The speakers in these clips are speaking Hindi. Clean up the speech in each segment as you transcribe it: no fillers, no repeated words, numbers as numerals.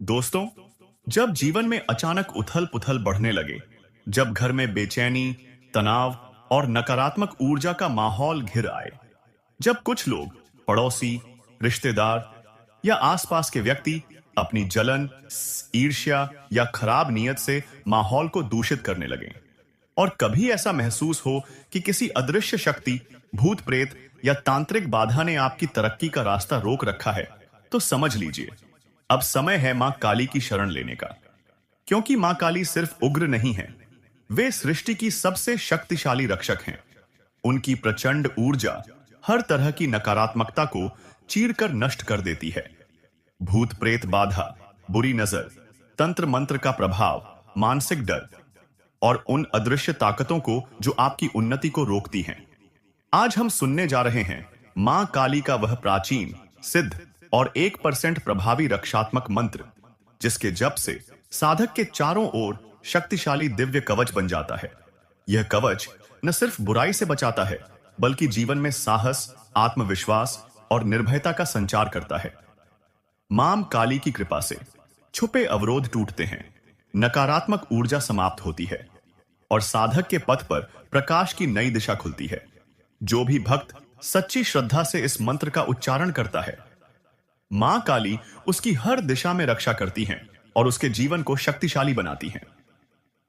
दोस्तों, जब जीवन में अचानक उथल पुथल बढ़ने लगे, जब घर में बेचैनी, तनाव और नकारात्मक ऊर्जा का माहौल घिर आए, जब कुछ लोग, पड़ोसी, रिश्तेदार या आसपास के व्यक्ति अपनी जलन, ईर्ष्या या खराब नियत से माहौल को दूषित करने लगे, और कभी ऐसा महसूस हो कि किसी अदृश्य शक्ति, भूत प्रेत या तांत्रिक बाधा ने आपकी तरक्की का रास्ता रोक रखा है, तो समझ लीजिए अब समय है मां काली की शरण लेने का। क्योंकि मां काली सिर्फ उग्र नहीं है, वे सृष्टि की सबसे शक्तिशाली रक्षक हैं। उनकी प्रचंड ऊर्जा हर तरह की नकारात्मकता को चीरकर नष्ट कर देती है। भूत प्रेत बाधा, बुरी नजर, तंत्र मंत्र का प्रभाव, मानसिक डर और उन अदृश्य ताकतों को जो आपकी उन्नति को रोकती हैं। आज हम सुनने जा रहे हैं मां काली का वह प्राचीन, सिद्ध और 1% प्रभावी रक्षात्मक मंत्र, जिसके जप से साधक के चारों ओर शक्तिशाली दिव्य कवच बन जाता है। यह कवच न सिर्फ बुराई से बचाता है, बल्कि जीवन में साहस, आत्मविश्वास और निर्भयता का संचार करता है। मां काली की कृपा से छुपे अवरोध टूटते हैं, नकारात्मक ऊर्जा समाप्त होती है और साधक के पथ पर प्रकाश की नई दिशा खुलती है। जो भी भक्त सच्ची श्रद्धा से इस मंत्र का उच्चारण करता है, मां काली उसकी हर दिशा में रक्षा करती हैं और उसके जीवन को शक्तिशाली बनाती हैं।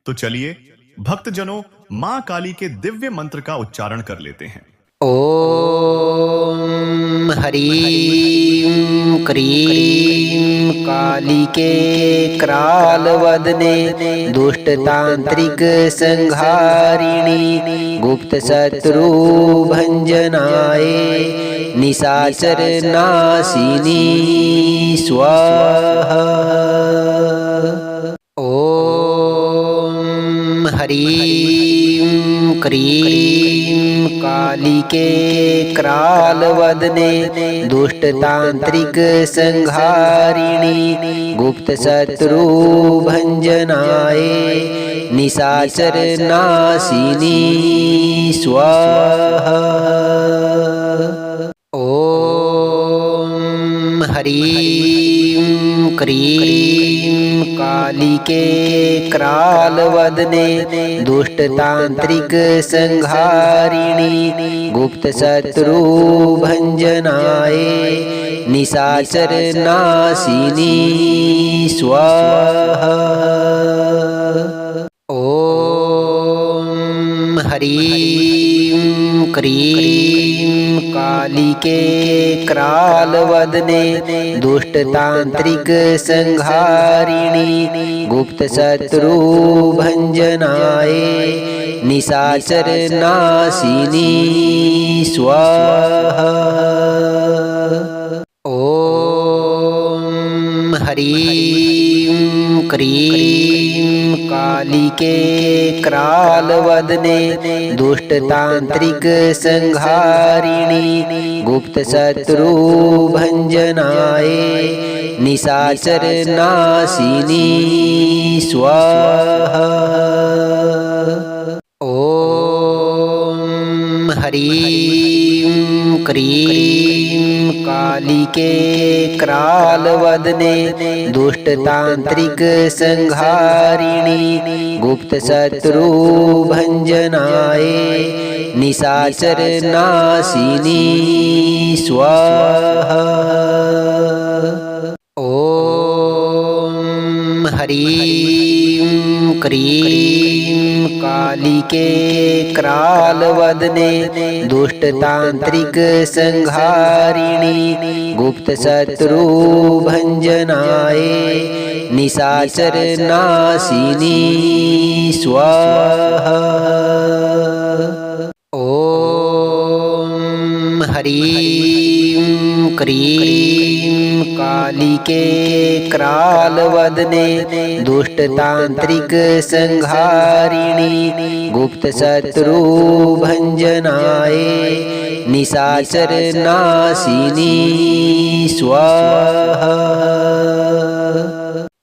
तो चलिए भक्तजनों, मां काली के दिव्य मंत्र का उच्चारण कर लेते हैं। ओम ह्रीं क्रीं कालिके क्रालवदने दुष्टतांत्रिक संहारिणी गुप्त शत्रु भंजनाय निशाचर नाशिनी स्वाहा। ओम ह्रीं क्रीं कालिके क्रालवदने दुष्टतांत्रिक संहारिणी गुप्त शत्रु भंजनाय निशाचर नाशिनी स्वाहा। ओम ह्रीं क्रीं कालिके क्रालवदने दुष्टतांत्रिक संहारिणी गुप्त शत्रु भंजनाय निशाचर नाशिनी स्वाहा। ओम ह्रीं क्रीं कालिके क्रालवदने दुष्टतांत्रिक संहारिणी गुप्त शत्रु भंजनाय निशाचर नाशिनी स्वाहा। ओम ह्रीं क्रीं कालिके क्रालवदने दुष्टतांत्रिक संहारिणी गुप्त शत्रु भंजनाय निशाचर नाशिनी स्वाहा। ओम ह्रीं क्रीं कालिके क्रालवदने दुष्टतांत्रिक संहारिणी गुप्त शत्रु भंजनाय निशाचर नाशिनी स्वाहा। ओम ह्रीं क्रीं कालिके क्रालवदने दुष्टतांत्रिक संहारिणी गुप्त शत्रु भंजनाय निशाचर नाशिनी स्वाहा। ओम ह्रीं क्रीं कालिके क्रालवदने दुष्टतांत्रिक संहारिणी गुप्त शत्रु भंजनाय निशाचर नाशिनी स्वाहा।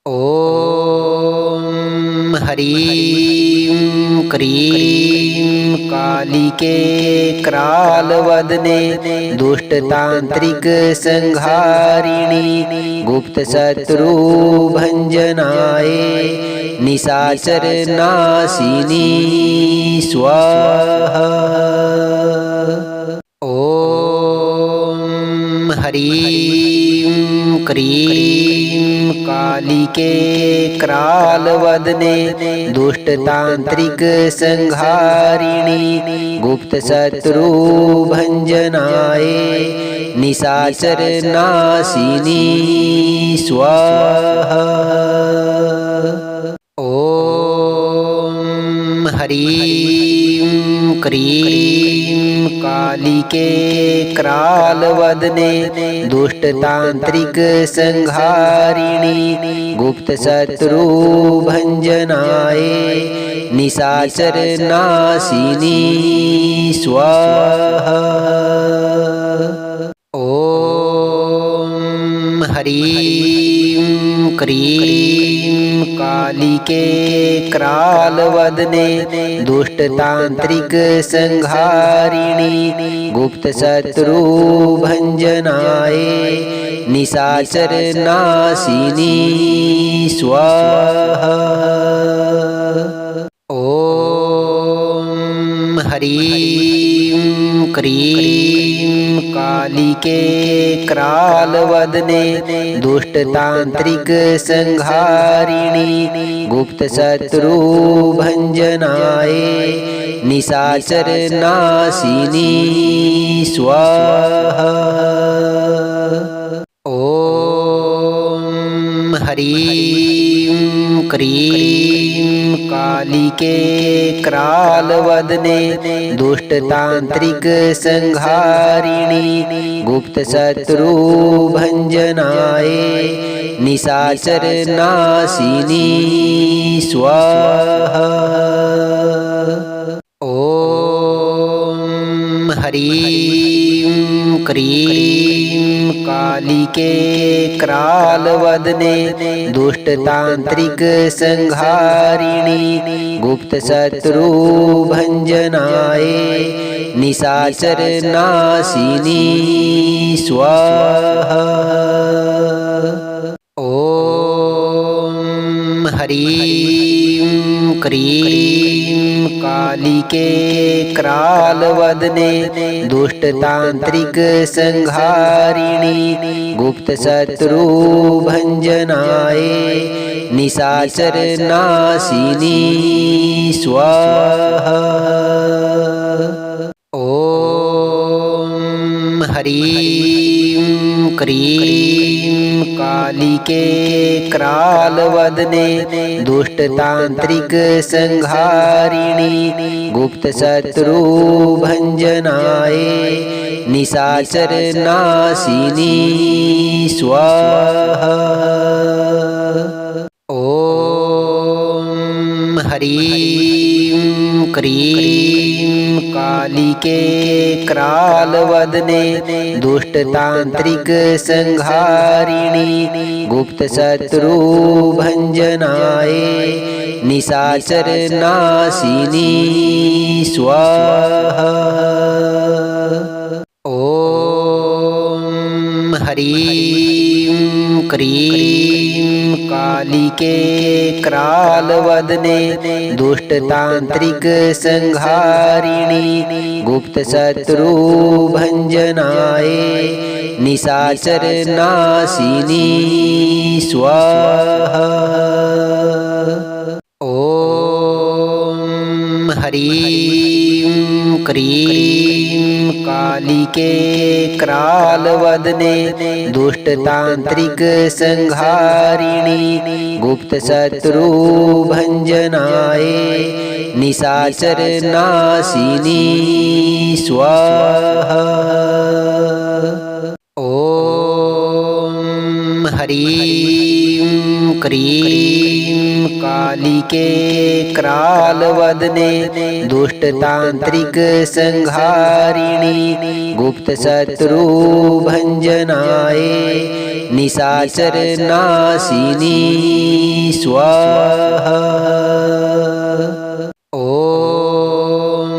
ओम ह्रीं क्रीं कालिके क्रालवदने दुष्टतांत्रिक संहारिणी गुप्त शत्रु भंजनाये निशाचर नाशिनी स्वाहा। ओम ह्रीं क्रीं कालिके क्रालवदने दुष्टतांत्रिक संहारिणी गुप्त शत्रु भंजनाये निशाचर नाशिनी स्वाहा। ओम ह्रीं क्रीं कालिके क्रालवदने दुष्टतांत्रिक संहारिणी गुप्त शत्रु भंजनाये निशाचर नाशिनी स्वाहा। ओम ह्रीं क्रीं कालिके क्रालवदने दुष्टतांत्रिक संहारिणी गुप्त शत्रु भंजनाये निशाचर नाशिनी स्वाहा। ओम ह्रीं क्रीं कालिके क्रालवदने दुष्टतांत्रिक संहारिणी गुप्त शत्रु भंजनाये निशाचर नाशिनी स्वाहा। ओम ह्रीं क्रीं कालिके क्रालवदने दुष्टतांत्रिक संहारिणी गुप्त शत्रु भंजनाये निशाचर नाशिनी स्वाहा। ओम ह्रीं क्रीं कालिके क्रालवदने दुष्टतांत्रिक संहारिणी गुप्त शत्रु भंजनाये निशाचर नाशिनी स्वाहा। ओम ह्रीं क्रीं कालिके क्रालवदने दुष्टतांत्रिक संहारिणी गुप्त शत्रु भंजनाये निशाचर नाशिनी स्वाहा। ओम ह्रीं क्रीं कालिके क्रालवदने दुष्टतांत्रिक संहारिणी गुप्त शत्रु भंजनाये निशाचर नाशिनी स्वाहा। ओम ह्रीं क्रीं कालिके क्रालवदने दुष्टतांत्रिक संहारिणी गुप्त शत्रु भंजनाये निशाचर नाशिनी स्वाहा। ओम ह्रीं क्रीं कालिके क्रालवदने दुष्टतांत्रिक संहारिणी गुप्त शत्रु भंजनाये निशाचर नाशिनी स्वाहा। ओम ह्रीं क्रीं कालिके क्रालवदने दुष्टतांत्रिक संहारिणी गुप्त शत्रु भंजनाये निशाचर नाशिनी स्वाहा। ओम ह्रीं क्रीं कालिके क्रालवदने दुष्टतांत्रिक संहारिणी गुप्त शत्रु भंजनाये निशाचर नाशिनी स्वाहा। ओम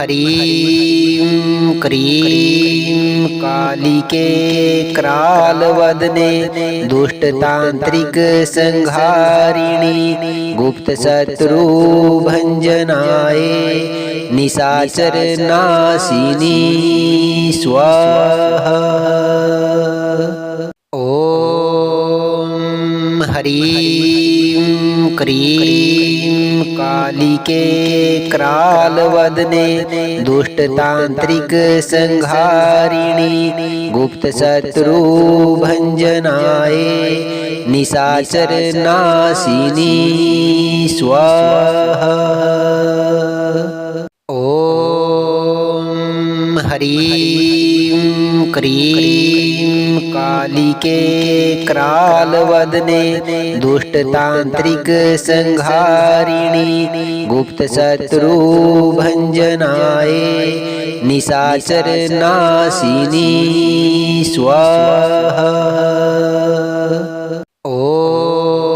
ह्रीं क्रीं कालिके क्रालवदने दुष्टतांत्रिक संहारिणी गुप्त शत्रु भंजनाय निशाचर नाशिनी स्वाहा। ओम ह्रीं क्रीं कालिके क्रालवदने दुष्टतांत्रिक संहारिणी गुप्त शत्रु भंजनाय निशाचर नाशिनी स्वाहा। ओम ह्रीं क्रीं कालिके क्रालवदने दुष्टतांत्रिक संहारिणी गुप्त शत्रु भंजनाय निशाचर नाशिनी स्वाहा। ओम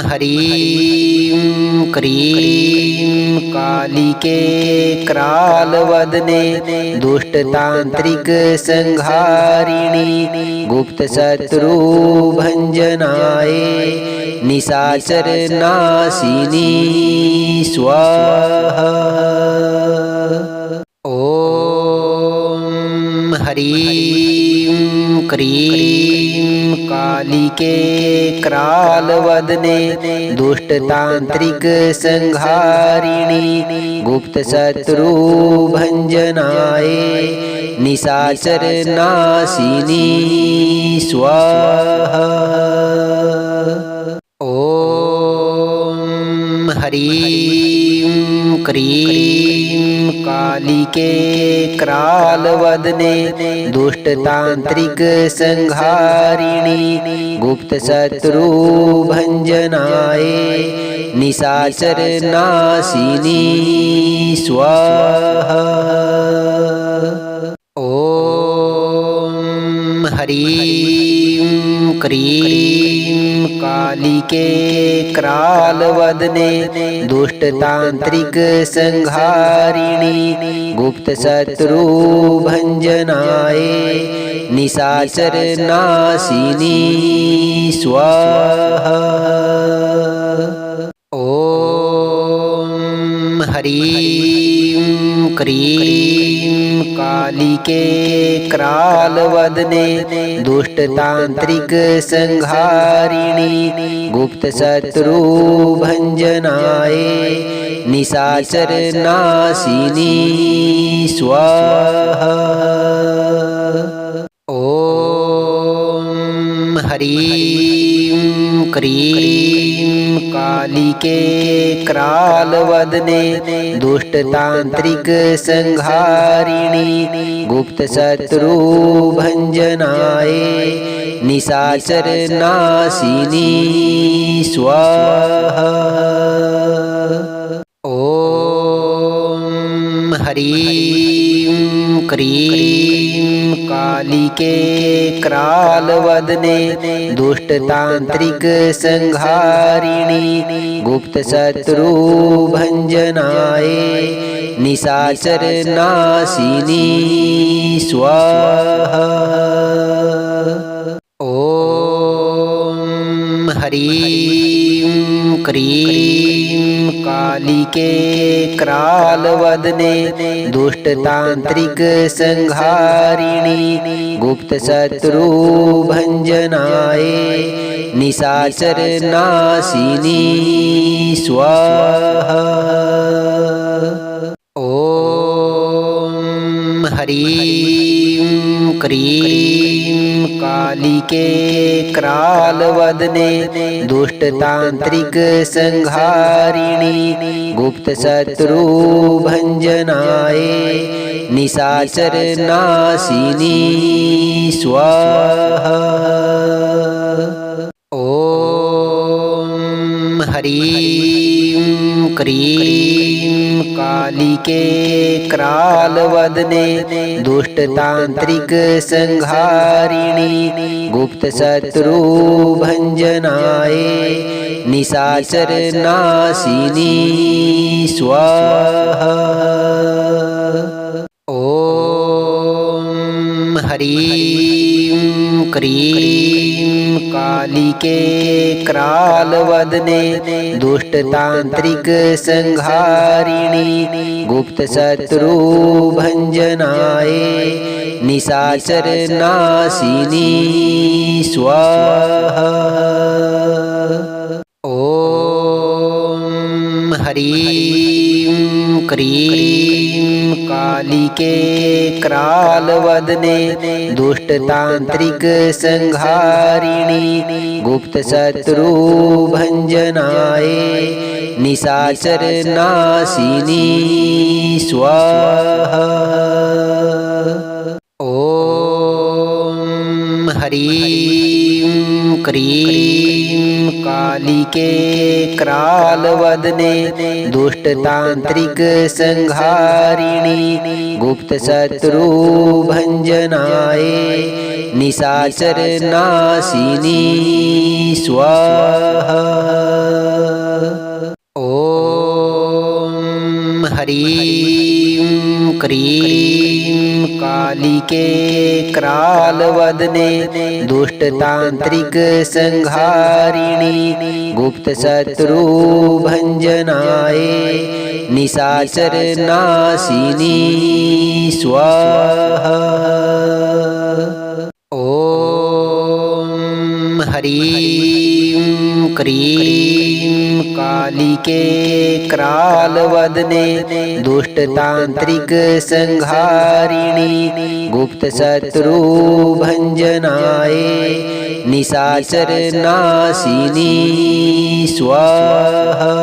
ह्रीं क्रीं कालिके क्रालवदने दुष्टतांत्रिक संहारिणी गुप्त शत्रु भंजनाय निशाचर नाशिनी स्वाहा। ओम ह्रीं क्रीं कालिके क्रालवदने दुष्टतांत्रिक संहारिणी गुप्त शत्रु भंजनाय निशाचर नाशिनी स्वाहा। ओम ह्रीं क्रीं कालिके क्रालवदने दुष्टतांत्रिक संहारिणी गुप्त शत्रु भंजनाय निशाचर नाशिनी स्वाहा। ओम ह्रीं क्रीं कालिके क्रालवदने दुष्टतांत्रिक संहारिणी गुप्त शत्रु भंजनाय निशाचर नाशिनी स्वाहा। ओम ह्रीं क्रीं कालिके क्रालवदने दुष्टतांत्रिक संहारिणी गुप्त शत्रु भंजनाय निशाचर नाशिनी स्वाहा। ओम ह्रीं क्रीं कालिके क्रालवदने दुष्टतांत्रिक संहारिणी गुप्त शत्रु भंजनाय निशाचर नाशिनी स्वाहा। ओम ह्रीं क्रीं कालिके क्रालवदने दुष्टतांत्रिक संहारिणी गुप्त शत्रु भंजनाय निशाचर नाशिनी स्वाहा। ओम ह्रीं क्रीं कालिके क्रालवदने दुष्टतांत्रिक संहारिणी गुप्त शत्रु भंजनाय निशाचर नाशिनी स्वाहा। ओम ह्रीं क्रीं कालिके क्रालवदने दुष्टतांत्रिक संहारिणी गुप्त शत्रु भंजनाय निशाचर नाशिनी स्वाहा। ओम ह्रीं क्रीं कालिके क्रालवदने दुष्टतांत्रिक संहारिणी गुप्त शत्रु भंजनाय निशाचर नाशिनी स्वाहा। ओम ह्रीं क्रीं कालिके क्रालवदने दुष्टतांत्रिक संहारिणी गुप्त शत्रु भंजनाय निशाचर नाशिनी स्वाहा। ओम ह्रीं क्रीं कालिके क्रालवदने दुष्टतांत्रिक संहारिणी गुप्त शत्रु भंजनाय निशाचर नाशिनी स्वाहा। ओम ह्रीं क्रीं कालिके क्रालवदने दुष्टतांत्रिक संहारिणी गुप्त शत्रु भंजनाय निशाचर नाशिनी स्वाहा। ओम ह्रीं क्रीं कालिके क्रालवदने दुष्टतांत्रिक संहारिणी गुप्त शत्रु भंजनाय निशाचर नाशिनी स्वाहा। ओम ह्रीं क्रीं कालिके क्रालवदने दुष्टतांत्रिक संहारिणी गुप्त शत्रु भंजनाय निशाचर नाशिनी स्वाहा।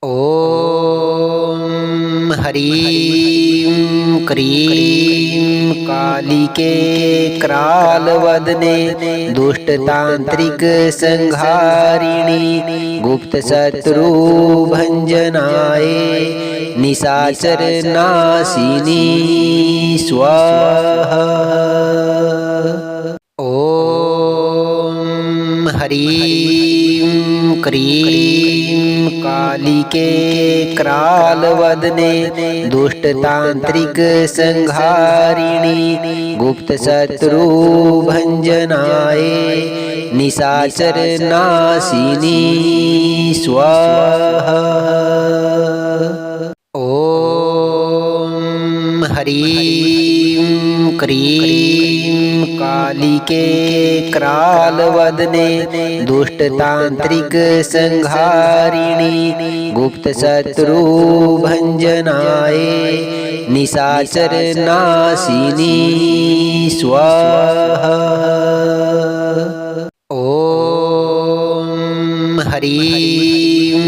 ओम ह्रीं क्रीं कालिके क्रालवदने दुष्टतांत्रिक संहारिणी गुप्त शत्रु भंजनाय निशाचर नाशिनी स्वाहा। ओम ह्रीं क्रीं कालिके क्रालवदने दुष्टतांत्रिक संहारिणी गुप्त शत्रु भंजनाय निशाचर नाशिनी स्वाहा। ओम ह्रीं क्रीं कालिके क्रालवदने दुष्टतांत्रिक संहारिणी गुप्त शत्रु भंजनाय निशाचर नाशिनी स्वाहा। ओम ह्रीं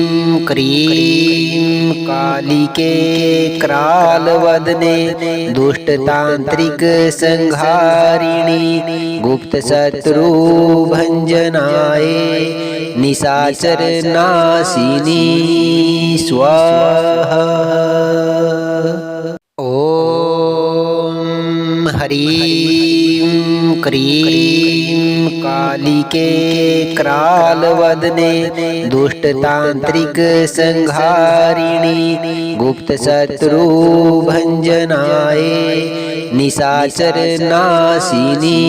क्रीं कालिके क्रालवदने दुष्टतांत्रिक संहारिणी गुप्त शत्रु भंजनाय निशाचर नाशिनी स्वाहा। ओम ह्रीं क्रीं कालिके क्रालवदने दुष्टतांत्रिक संहारिणी गुप्त शत्रु भंजनाय निशाचर नाशिनी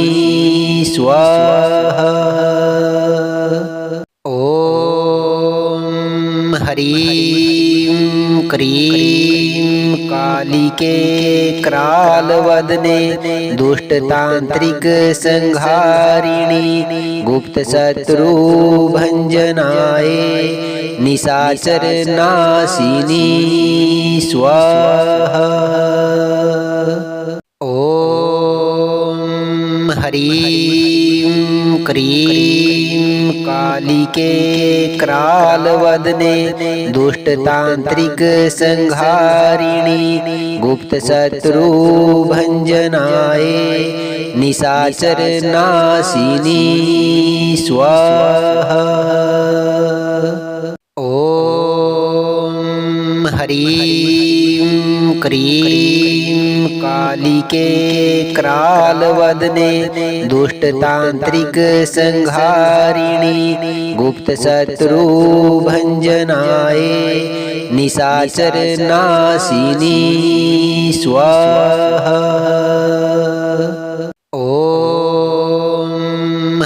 स्वाहा। ओम ह्रीं क्रीं कालिके क्रालवदने दुष्टतांत्रिक संहारिणी गुप्त शत्रु भंजनाय निशाचर नाशिनी स्वाहा। ओम ह्रीं क्रीं कालिके क्रालवदने दुष्टतांत्रिक संहारिणी गुप्त शत्रु भंजनाय निशाचर नाशिनी स्वाहा। ओम ह्रीं क्रीं कालिके क्रालवदने दुष्टतांत्रिक संहारिणी गुप्तशत्रु भंजनाये निशाचर नाशिनी स्वाहा। ओम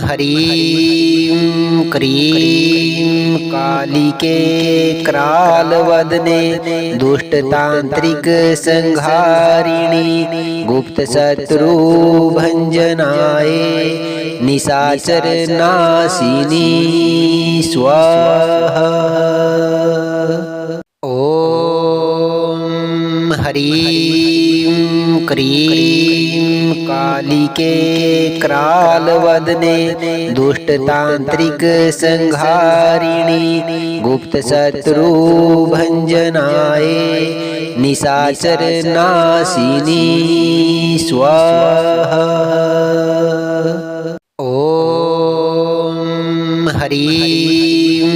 ह्रीं क्रीं कालिके क्रालवदने दुष्टतांत्रिक संहारिणी गुप्तशत्रु भंजनाये निशाचर नाशिनी स्वाहा। ओम ह्रीं क्रीं कालिके क्रालवदने दुष्टतांत्रिक संहारिणी गुप्तशत्रु भंजनाये निशाचर नाशिनी स्वाहा। ओम ह्रीं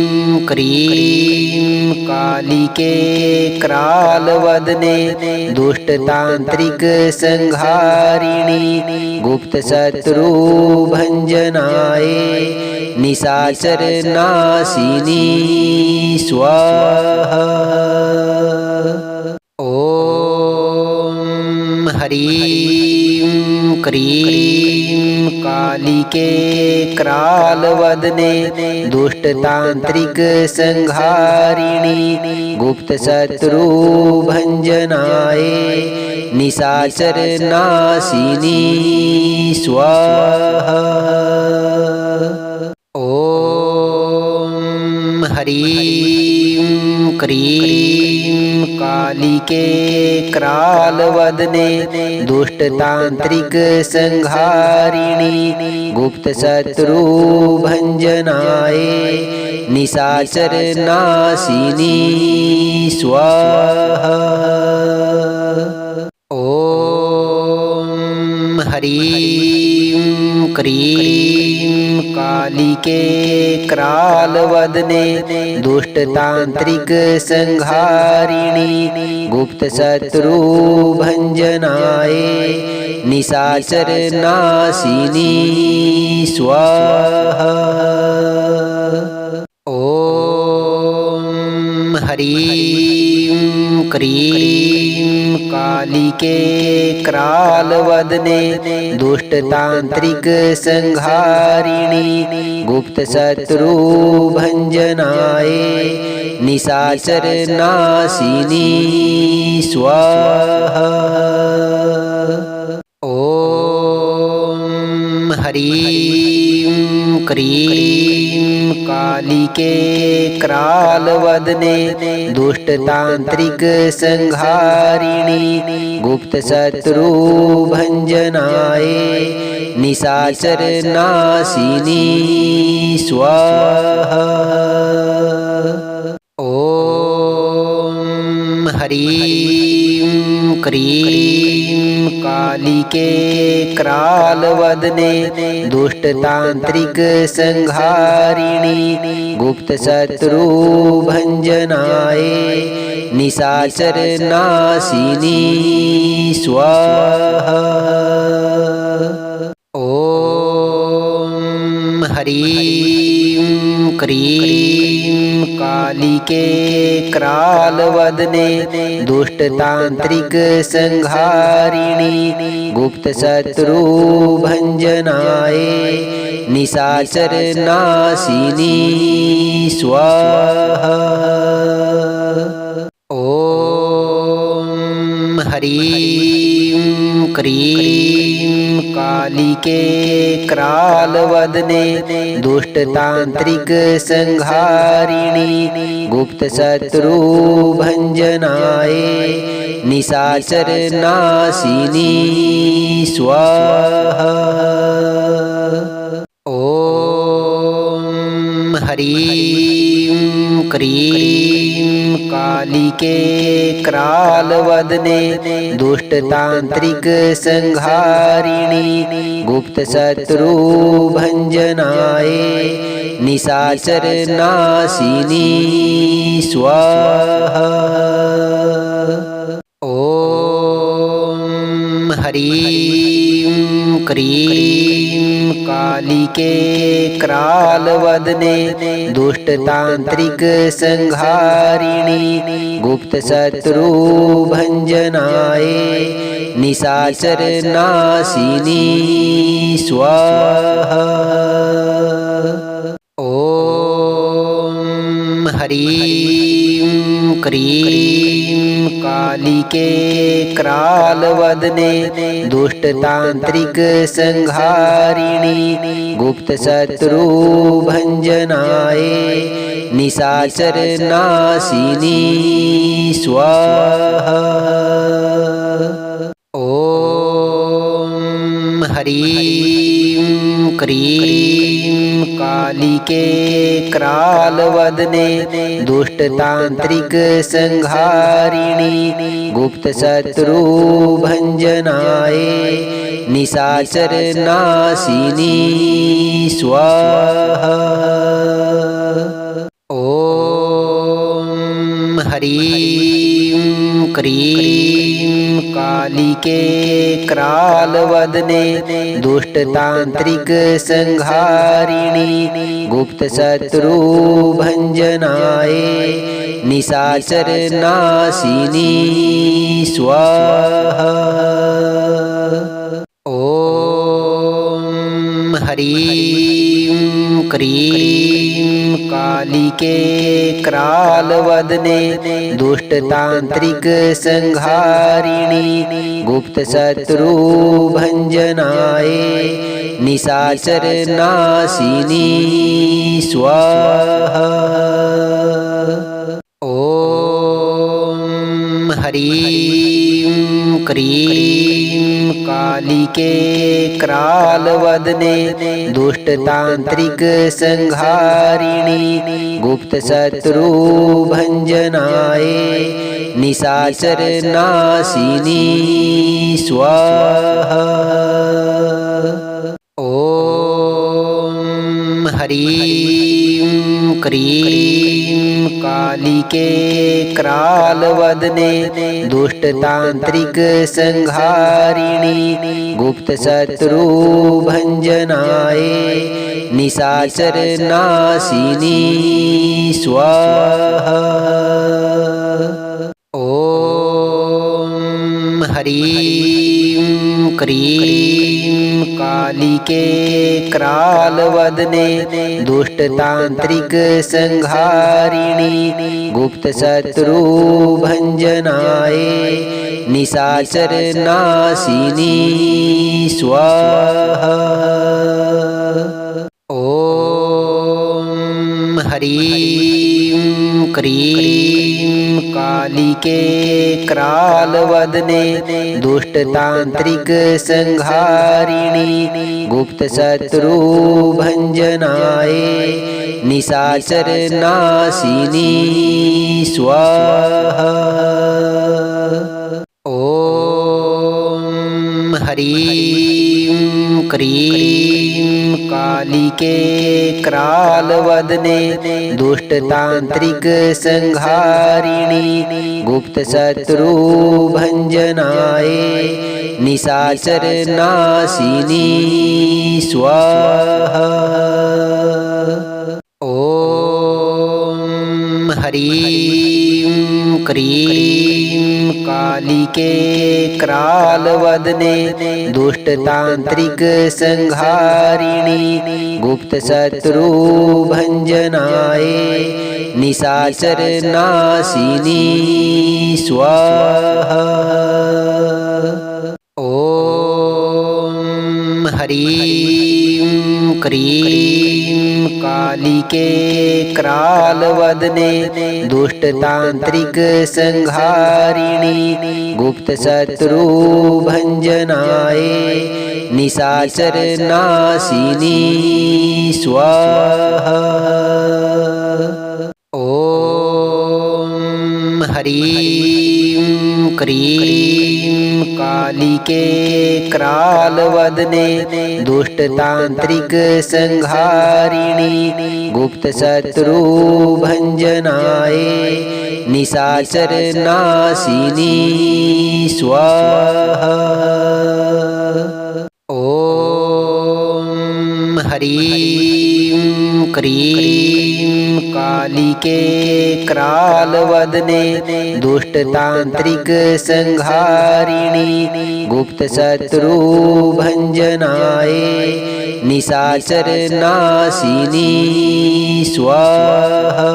क्रीं कालिके क्रालवदने दुष्टतांत्रिक संहारिणी गुप्तशत्रु भंजनाये निशाचर नाशिनी स्वाहा। ओम ह्रीं क्रीं कालिके क्रालवदने दुष्टतांत्रिक संहारिणी गुप्तशत्रु भंजनाये निशाचर नाशिनी स्वाहा। ओम ह्रीं क्रीं कालिके क्रालवदने दुष्टतांत्रिक संहारिणी गुप्तशत्रु भंजनाये निशाचर नाशिनी स्वाहा। ओम ह्रीं क्रीं कालिके क्रालवदने दुष्टतांत्रिक संहारिणी गुप्तशत्रु भंजनाये निशाचर नाशिनी स्वाहा। ओम ह्रीं क्रीं कालिके क्रालवदने दुष्टतांत्रिक संहारिणी गुप्तशत्रु भंजनाये निशाचर नाशिनी स्वाहा। ओम ह्रीं क्रीं कालिके क्रालवदने दुष्टतांत्रिक संहारिणी गुप्तशत्रु भंजनाये निशाचर नाशिनी स्वाहा। ओम ह्रीं क्रीं कालिके क्रालवदने दुष्टतांत्रिक संहारिणी गुप्तशत्रु भंजनाये निशाचर नाशिनी स्वाहा। ओम ह्रीं क्रीं कालिके क्रालवदने दुष्टतांत्रिक संहारिणी गुप्तशत्रु भंजनाये निशाचर नाशिनी स्वाहा। ओम ह्रीं क्रीं कालिके क्रालवदने दुष्टतांत्रिक संहारिणी गुप्तशत्रु भंजनाये निशाचर नाशिनी स्वाहा। ओम ह्रीं क्रीं कालिके कराल वदने दुष्ट तांत्रिक संहारिणी गुप्त शत्रु भंजनाये निशाचर नाशिनी स्वाहा। ओम ह्रीं क्रीं कालिके कराल वदने दुष्ट तांत्रिक संहारिणी गुप्त शत्रु भंजनाये निशाचर नाशिनी स्वाहा। ओम ह्रीं क्रीं कालिके कराल वदने दुष्ट तांत्रिक संहारिणी गुप्त शत्रु भंजनाये निशाचर नाशिनी स्वाहा। ओम ह्रीं क्रीं कालिके कराल वदने दुष्ट तांत्रिक संहारिणी गुप्त शत्रु भंजनाये निशाचर नाशिनी स्वाहा। ओम ह्रीं क्रीं कालिके कराल वदने दुष्ट तांत्रिक संहारिणी गुप्त शत्रु भंजनाये निशाचर नाशिनी स्वाहा। ओम ह्रीं क्रीं कालिके कराल वदने दुष्ट तांत्रिक संहारिणी गुप्त शत्रु भंजनाये निशाचर नाशिनी स्वाहा। ओम ह्रीं क्रीं कालिके कराल वदने दुष्ट तांत्रिक संहारिणी गुप्त शत्रु भंजनाये निशाचर नाशिनी स्वाहा। ओम ह्रीं क्रीं कालिके कराल वदने दुष्ट तांत्रिक संहारिणी गुप्त शत्रु भंजनाये निशाचर नाशिनी स्वाहा। ओम ह्रीं क्रीं कालिके कराल वदने दुष्ट तांत्रिक संहारिणी गुप्त शत्रु भंजनाये निशाचर नाशिनी स्वाहा। ओम ह्रीं क्रीं कालिके कराल वदने दुष्ट तांत्रिक संहारिणी गुप्त शत्रु भंजनाये निशाचर नाशिनी स्वाहा। ओम ह्रीं क्रीं कालिके कराल वदने दुष्ट तांत्रिक संहारिणी गुप्त शत्रु भंजनाये निशाचर नाशिनी स्वाहा। ओम ह्रीं क्रीं कालिके कराल वदने दुष्ट तांत्रिक संहारिणी गुप्त शत्रु भंजनाये निशाचर नाशिनी स्वाहा। ओम ह्रीं क्रीं कालिके कराल वदने दुष्ट तांत्रिक संहारिणी गुप्त शत्रु भंजनाये निशाचर नाशिनी स्वाहा। ओम ह्रीं क्रीं कालिके क्रालवदने दुष्टतांत्रिक संहारिणी गुप्त शत्रु भंजनाये निशाचर नाशिनी स्वाहा। ओम ह्रीं क्रीं कालिके क्रालवदने दुष्टतांत्रिक संहारिणी गुप्त शत्रु भंजनाये निशाचर नाशिनी स्वाहा।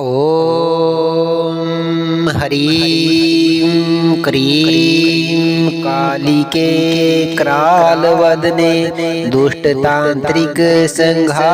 ओम ह्रीं क्रीं कालिके क्रालवदने दुष्टतांत्रिक संहारिणी